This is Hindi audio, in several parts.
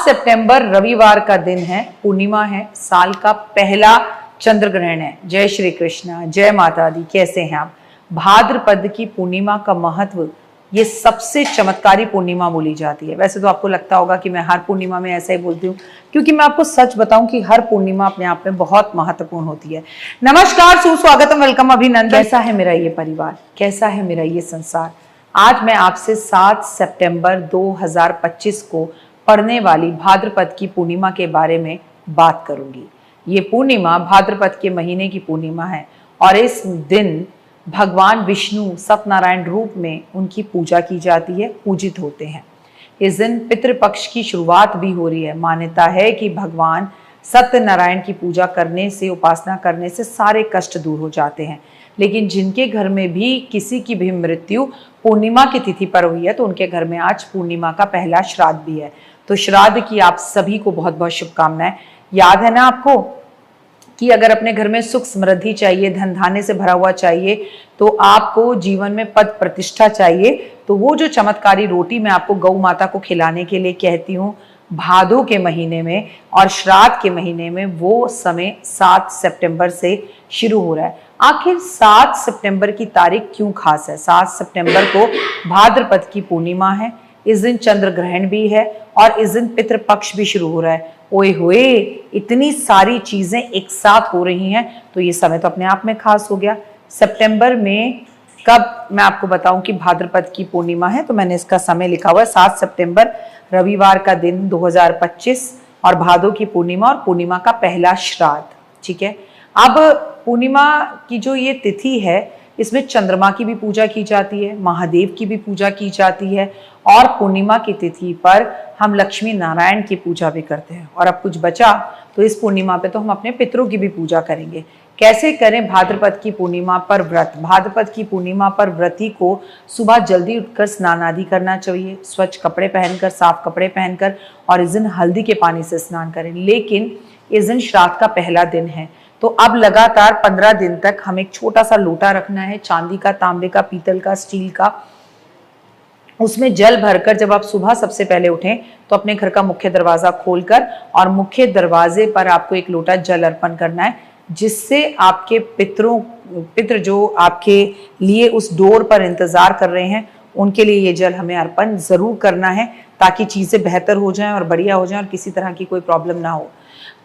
सितंबर रविवार का दिन है, पूर्णिमा है, साल का पहला चंद्र ग्रहण है। जय श्री कृष्णा, जय माता दी। कैसे हैं आप? भाद्रपद की पूर्णिमा का महत्व, ये सबसे चमत्कारी पूर्णिमा बोली जाती है। वैसे तो आपको लगता होगा कि मैं हर पूर्णिमा में ऐसा ही बोलती हूँ, क्योंकि मैं आपको सच बताऊं कि हर पूर्णिमा अपने आप में बहुत महत्वपूर्ण होती है। नमस्कार, सुस्वागतम, वेलकम, अभिनंदन। कैसा है मेरा ये परिवार, कैसा है मेरा ये संसार? आज मैं आपसे 7 सितंबर 2025 को पड़ने वाली भाद्रपद की पूर्णिमा के बारे में बात करूंगी। ये पूर्णिमा भाद्रपद के महीने की पूर्णिमा है और इस दिन भगवान विष्णु सत्यनारायण रूप में उनकी पूजा की जाती है, पूजित होते हैं। इस दिन पितृपक्ष की शुरुआत भी हो रही है। मान्यता है कि भगवान सत्यनारायण की पूजा करने से, उपासना करने से सारे कष्ट दूर हो जाते हैं। लेकिन जिनके घर में भी किसी की भी मृत्यु पूर्णिमा की तिथि पर हुई है, तो उनके घर में आज पूर्णिमा का पहला श्राद्ध भी है। तो श्राद्ध की आप सभी को बहुत बहुत शुभकामनाएं। याद है ना आपको कि अगर अपने घर में सुख समृद्धि चाहिए, धन धान्य से भरा हुआ चाहिए, तो आपको जीवन में पद प्रतिष्ठा चाहिए, तो वो जो चमत्कारी रोटी मैं आपको गौ माता को खिलाने के लिए कहती हूँ भादो के महीने में और श्राद्ध के महीने में, वो समय 7 सितंबर से शुरू हो रहा है। आखिर 7 सितंबर की तारीख क्यों खास है? 7 सितंबर को भाद्रपद की पूर्णिमा है, इस दिन चंद्र ग्रहण भी है और इस दिन पितृपक्ष भी शुरू हो रहा है। ओए होए, इतनी सारी चीजें एक साथ हो रही हैं, तो ये समय तो अपने आप में खास हो गया। सितंबर में कब, मैं आपको बताऊं कि भाद्रपद की पूर्णिमा है, तो मैंने इसका समय लिखा हुआ है 7 सितंबर रविवार का दिन 2025 और भादो की पूर्णिमा और पूर्णिमा का पहला श्राद्ध। ठीक है, अब पूर्णिमा की जो ये तिथि है, इसमें चंद्रमा की भी पूजा की जाती है, महादेव की भी पूजा की जाती है और पूर्णिमा की तिथि पर हम लक्ष्मी नारायण की पूजा भी करते हैं। और अब कुछ बचा तो इस पूर्णिमा पे तो हम अपने पितरों की भी पूजा करेंगे। कैसे करें भाद्रपद की पूर्णिमा पर व्रत? भाद्रपद की पूर्णिमा पर व्रती को सुबह जल्दी उठकर स्नान आदि करना चाहिए, स्वच्छ कपड़े पहनकर, साफ कपड़े पहनकर, और इस दिन हल्दी के पानी से स्नान करें। लेकिन इस दिन श्राद्ध का पहला दिन है, तो अब लगातार 15 दिन तक हमें एक छोटा सा लोटा रखना है, चांदी का, तांबे का, पीतल का, स्टील का। उसमें जल भरकर जब आप सुबह सबसे पहले उठें तो अपने घर का मुख्य दरवाजा खोलकर और मुख्य दरवाजे पर आपको एक लोटा जल अर्पण करना है, जिससे आपके पितृ जो आपके लिए उस डोर पर इंतजार कर रहे हैं, उनके लिए ये जल हमें अर्पण जरूर करना है, ताकि चीजें बेहतर हो जाएं और बढ़िया हो जाएं और किसी तरह की कोई प्रॉब्लम ना हो।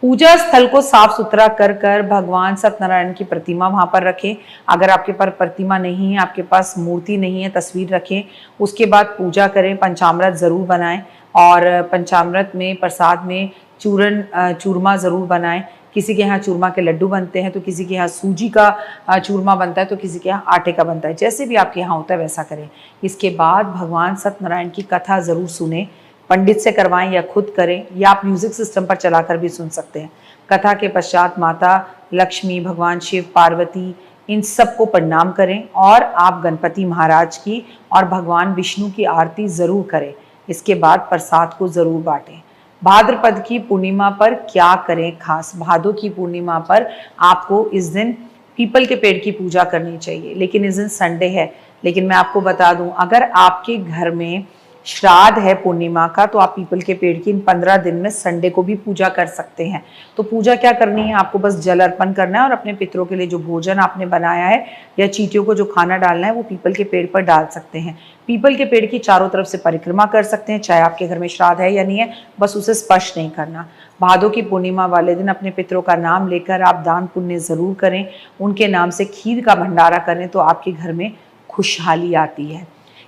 पूजा स्थल को साफ सुथरा कर कर भगवान सत्यनारायण की प्रतिमा वहां पर रखें। अगर आपके पास प्रतिमा नहीं है, आपके पास मूर्ति नहीं है, तस्वीर रखें। उसके बाद पूजा करें, पंचामृत जरूर बनाएं और पंचामृत में प्रसाद में चूरमा जरूर बनाएं। किसी के यहाँ चूरमा के लड्डू बनते हैं, तो किसी के यहाँ सूजी का चूरमा बनता है, तो किसी के यहाँ आटे का बनता है। जैसे भी आपके यहाँ होता है वैसा करें। इसके बाद भगवान सत्यनारायण की कथा जरूर सुने, पंडित से करवाएं या खुद करें, या आप म्यूजिक सिस्टम पर चलाकर भी सुन सकते हैं। कथा के पश्चात माता लक्ष्मी, भगवान शिव, पार्वती, इन सबको प्रणाम करें और आप गणपति महाराज की और भगवान विष्णु की आरती जरूर करें। इसके बाद प्रसाद को जरूर बांटें। भाद्रपद की पूर्णिमा पर क्या करें खास? भादो की पूर्णिमा पर आपको इस दिन पीपल के पेड़ की पूजा करनी चाहिए, लेकिन इस दिन संडे है। लेकिन मैं आपको बता दूं, अगर आपके घर में श्राद्ध है पूर्णिमा का, तो आप पीपल के पेड़ की इन 15 दिन में संडे को भी पूजा कर सकते हैं। तो पूजा क्या करनी है? आपको बस जल अर्पण करना है और अपने पितरों के लिए जो भोजन आपने बनाया है या चींटियों को जो खाना डालना है, वो पीपल के पेड़ पर डाल सकते हैं। पीपल के पेड़ की चारों तरफ से परिक्रमा कर सकते हैं, चाहे आपके घर में श्राद्ध है या नहीं है, बस उसे स्पर्श नहीं करना। भादो की पूर्णिमा वाले दिन अपने पितरों का नाम लेकर आप दान पुण्य जरूर करें, उनके नाम से खीर का भंडारा करें, तो आपके घर में खुशहाली आती है।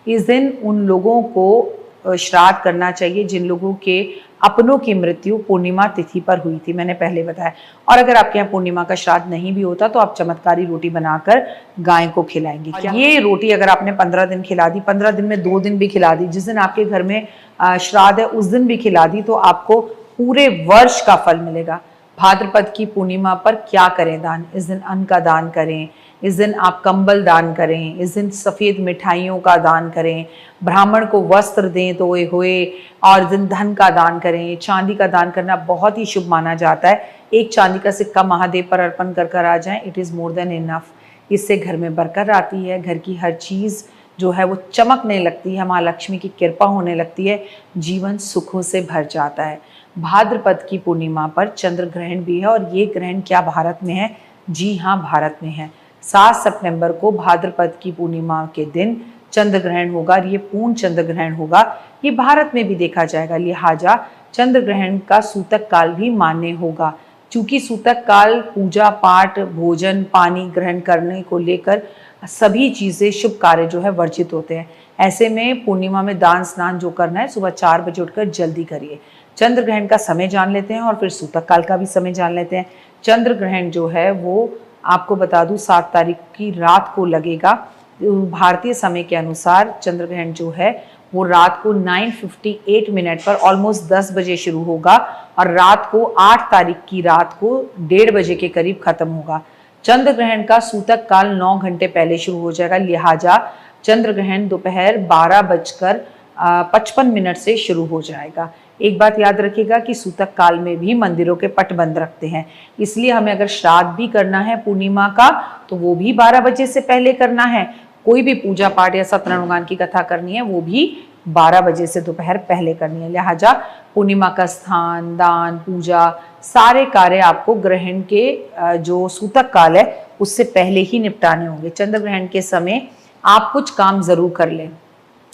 इस दिन उन लोगों को श्राद्ध करना चाहिए जिन लोगों के अपनों की मृत्यु पूर्णिमा तिथि पर हुई थी, मैंने पहले बताया। और अगर आपके यहाँ पूर्णिमा का श्राद्ध नहीं भी होता, तो आप चमत्कारी रोटी बनाकर गाय को खिलाएंगे। ये रोटी अगर आपने 15 दिन खिला दी, 15 दिन में 2 दिन भी खिला दी, जिस दिन आपके घर में श्राद्ध है उस दिन भी खिला दी, तो आपको पूरे वर्ष का फल मिलेगा। भाद्रपद की पूर्णिमा पर क्या करें दान? इस दिन अन्न का दान करें, इस दिन आप कंबल दान करें, इस दिन सफ़ेद मिठाइयों का दान करें, ब्राह्मण को वस्त्र दें तो होए, और इस दिन धन का दान करें। चांदी का दान करना बहुत ही शुभ माना जाता है। एक चांदी का सिक्का महादेव पर अर्पण कर कर आ जाएं, it is more than enough. इससे घर में बरकत आती है, घर की हर चीज़ जो है वो चमकने लगती है, माँ लक्ष्मी की कृपा होने लगती है, जीवन सुखों से भर जाता है। भाद्रपद की पूर्णिमा पर चंद्र ग्रहण भी है और ये ग्रहण क्या भारत में है? जी हाँ, भारत में है। 7 सितंबर को भाद्रपद की पूर्णिमा के दिन चंद्र ग्रहण होगा और ये पूर्ण चंद्र ग्रहण होगा। ये भारत में भी देखा जाएगा, लिहाजा चंद्र ग्रहण का सूतक काल भी मान्य होगा। चूंकि सूतक काल पूजा पाठ, भोजन, पानी ग्रहण करने को लेकर सभी चीजें, शुभ कार्य जो है वर्जित होते हैं। ऐसे में पूर्णिमा में दान स्नान जो करना है सुबह 4 बजे उठकर जल्दी करिए। चंद्र ग्रहण का समय जान लेते हैं और फिर सूतक काल का भी समय जान लेते हैं। चंद्र ग्रहण जो है वो आपको बता दूं 7 तारीख की रात को लगेगा। भारतीय समय के अनुसार चंद्र ग्रहण जो है वो रात को 9:58 मिनट पर ऑलमोस्ट 10 बजे शुरू होगा और रात को 8 तारीख की रात को 1:30 बजे के करीब खत्म होगा। चंद्र ग्रहण का सूतक काल 9 घंटे पहले शुरू हो जाएगा, लिहाजा चंद्र ग्रहण दोपहर 12:55 से शुरू हो जाएगा। एक बात याद रखिएगा कि सूतक काल में भी मंदिरों के पट बंद रखते हैं, इसलिए हमें अगर श्राद्ध भी करना है पूर्णिमा का तो वो भी 12 बजे से पहले करना है। कोई भी पूजा पाठ या सत्यनारायण की कथा करनी है वो भी 12 बजे से दोपहर पहले करनी है। लिहाजा पूर्णिमा का स्थान, दान, पूजा, सारे कार्य आपको ग्रहण के जो सूतक काल है उससे पहले ही निपटाने होंगे। चंद्र ग्रहण के समय आप कुछ काम जरूर कर लें,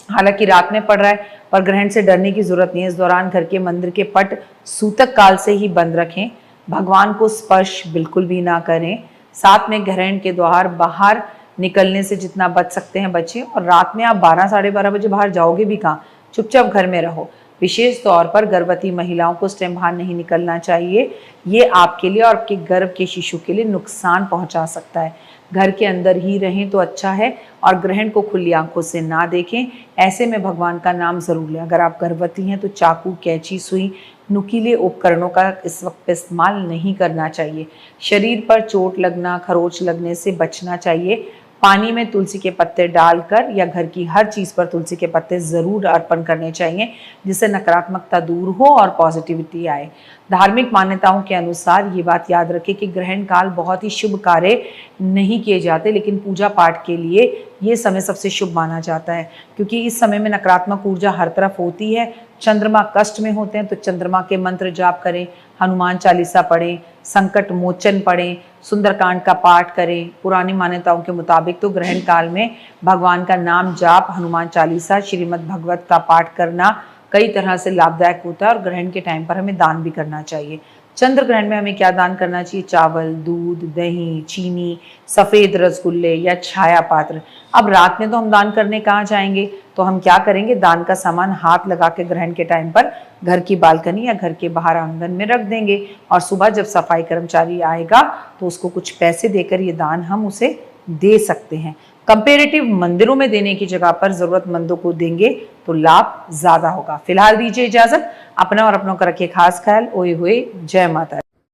हालांकि रात में पड़ रहा है पर ग्रहण से डरने की जरूरत नहीं है। इस दौरान घर के मंदिर के पट सूतक काल से ही बंद रखें, भगवान को स्पर्श बिल्कुल भी ना करें। साथ में ग्रहण के द्वार बाहर निकलने से जितना बच सकते हैं बचें, और रात में आप 12 साढ़े 12 बजे बाहर जाओगे भी कहाँ, चुपचाप घर में रहो। विशेष तौर पर गर्भवती महिलाओं को इस टाइम बाहर नहीं निकलना चाहिए, ये आपके लिए और आपके गर्भ के शिशु के लिए नुकसान पहुंचा सकता है। घर के अंदर ही रहें तो अच्छा है और ग्रहण को खुली आंखों से ना देखें। ऐसे में भगवान का नाम जरूर लें। अगर आप गर्भवती हैं तो चाकू, कैंची, सुई, नुकीले उपकरणों का इस वक्त इस्तेमाल नहीं करना चाहिए। शरीर पर चोट लगना, खरोच लगने से बचना चाहिए। पानी में तुलसी के पत्ते डालकर या घर की हर चीज पर तुलसी के पत्ते जरूर अर्पण करने चाहिए, जिससे नकारात्मकता दूर हो और पॉजिटिविटी आए। धार्मिक मान्यताओं के अनुसार ये बात याद रखें कि ग्रहण काल बहुत ही शुभ कार्य नहीं किए जाते, लेकिन पूजा पाठ के लिए ये समय सबसे शुभ माना जाता है, क्योंकि इस समय में नकारात्मक ऊर्जा हर तरफ होती है। चंद्रमा कष्ट में होते हैं तो चंद्रमा के मंत्र जाप करें, हनुमान चालीसा पढ़ें, संकट मोचन पढ़ें, सुंदरकांड का पाठ करें। पुरानी मान्यताओं के मुताबिक तो ग्रहण काल में भगवान का नाम जाप, हनुमान चालीसा, श्रीमद् भागवत का पाठ करना कई तरह से लाभदायक होता है और ग्रहण के टाइम पर हमें दान भी करना चाहिए। चंद्र ग्रहण में हमें क्या दान करना चाहिए? चावल, दूध, दही, चीनी, सफ़ेद रसगुल्ले या छाया पात्र। अब रात में तो हम दान करने कहाँ जाएंगे, तो हम क्या करेंगे, दान का सामान हाथ लगा के ग्रहण के टाइम पर घर की बालकनी या घर के बाहर आंगन में रख देंगे और सुबह जब सफाई कर्मचारी आएगा तो उसको कुछ पैसे देकर ये दान हम उसे दे सकते हैं। कंपेरेटिव मंदिरों में देने की जगह पर जरूरतमंदों को देंगे तो लाभ ज्यादा होगा। फिलहाल दीजिए इजाजत, अपना और अपनों का रखिए खास ख्याल। ओए हुए, जय माता।